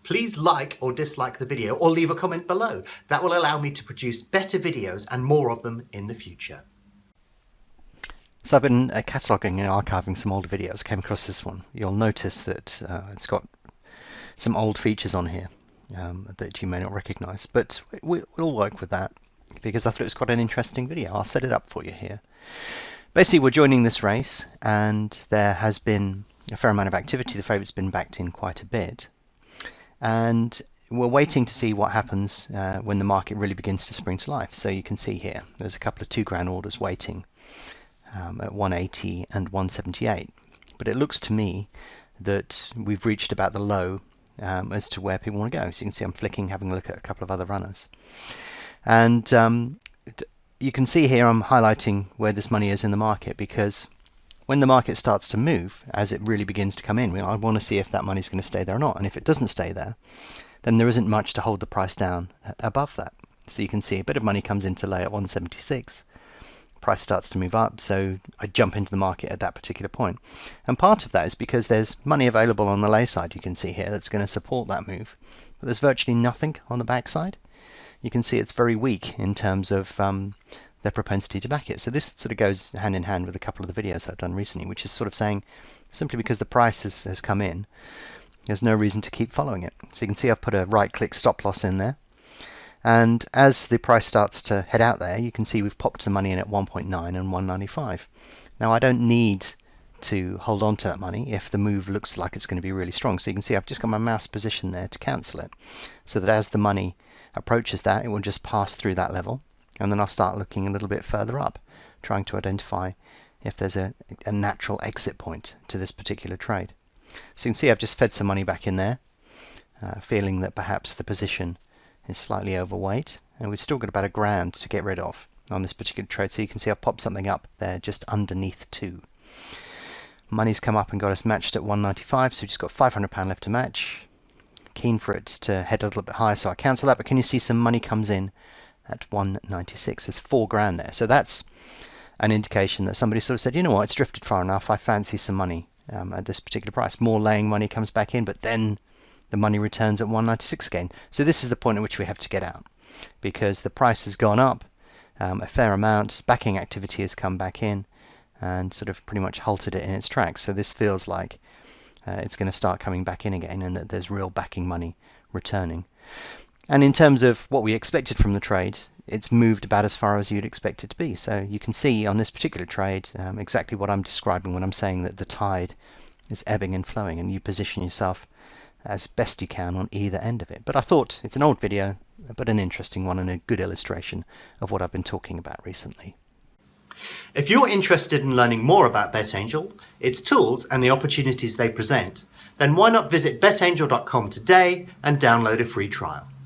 please like or dislike the video or leave a comment below. That will allow me to produce better videos and more of them in the future. So I've been cataloguing and archiving some older videos. I came across this one. You'll notice that it's got some old features on here that you may not recognise, but we'll work with that because I thought it was quite an interesting video. I'll set it up for you here. Basically, we're joining this race and there has been a fair amount of activity. The favourite's been backed in quite a bit. And we're waiting to see what happens when the market really begins to spring to life. So you can see here, there's a couple of £2 orders waiting at 180 and 178. But it looks to me that we've reached about the low as to where people want to go. So you can see I'm flicking, having a look at a couple of other runners. And you can see here I'm highlighting where this money is in the market, because when the market starts to move, as it really begins to come in, I want to see if that money's going to stay there or not. And if it doesn't stay there, then there isn't much to hold the price down above that. So you can see a bit of money comes into lay at 176. Price starts to move up, so I jump into the market at that particular point. And part of that is because there's money available on the lay side, you can see here, that's going to support that move. But there's virtually nothing on the back side. You can see it's very weak in terms of their propensity to back it. So this sort of goes hand in hand with a couple of the videos I've done recently, which is sort of saying simply because the price has come in, there's no reason to keep following it. So you can see I've put a right-click stop loss in there. And as the price starts to head out there, you can see we've popped some money in at 1.9 and 195. Now I don't need to hold on to that money if the move looks like it's going to be really strong. So you can see I've just got my mouse position there to cancel it, so that as the money approaches that, it will just pass through that level. And then I'll start looking a little bit further up, trying to identify if there's a natural exit point to this particular trade. So you can see I've just fed some money back in there, feeling that perhaps the position is slightly overweight, and we've still got about £1,000 to get rid of on this particular trade. So you can see I've popped something up there just underneath 2. Money's come up and got us matched at 195, so we've just got £500 left to match. Keen for it to head a little bit higher, so I cancel that, but can you see some money comes in at 196? There's £4,000 there. So that's an indication that somebody sort of said, you know what, it's drifted far enough, I fancy some money at this particular price. More laying money comes back in, but then the money returns at 196 again. So this is the point at which we have to get out, because the price has gone up a fair amount, backing activity has come back in and sort of pretty much halted it in its tracks. So this feels like it's going to start coming back in again, and that there's real backing money returning. And in terms of what we expected from the trade, it's moved about as far as you'd expect it to be. So you can see on this particular trade exactly what I'm describing when I'm saying that the tide is ebbing and flowing, and you position yourself as best you can on either end of it. But I thought it's an old video, but an interesting one and a good illustration of what I've been talking about recently. If you're interested in learning more about BetAngel, its tools and the opportunities they present, then why not visit betangel.com today and download a free trial.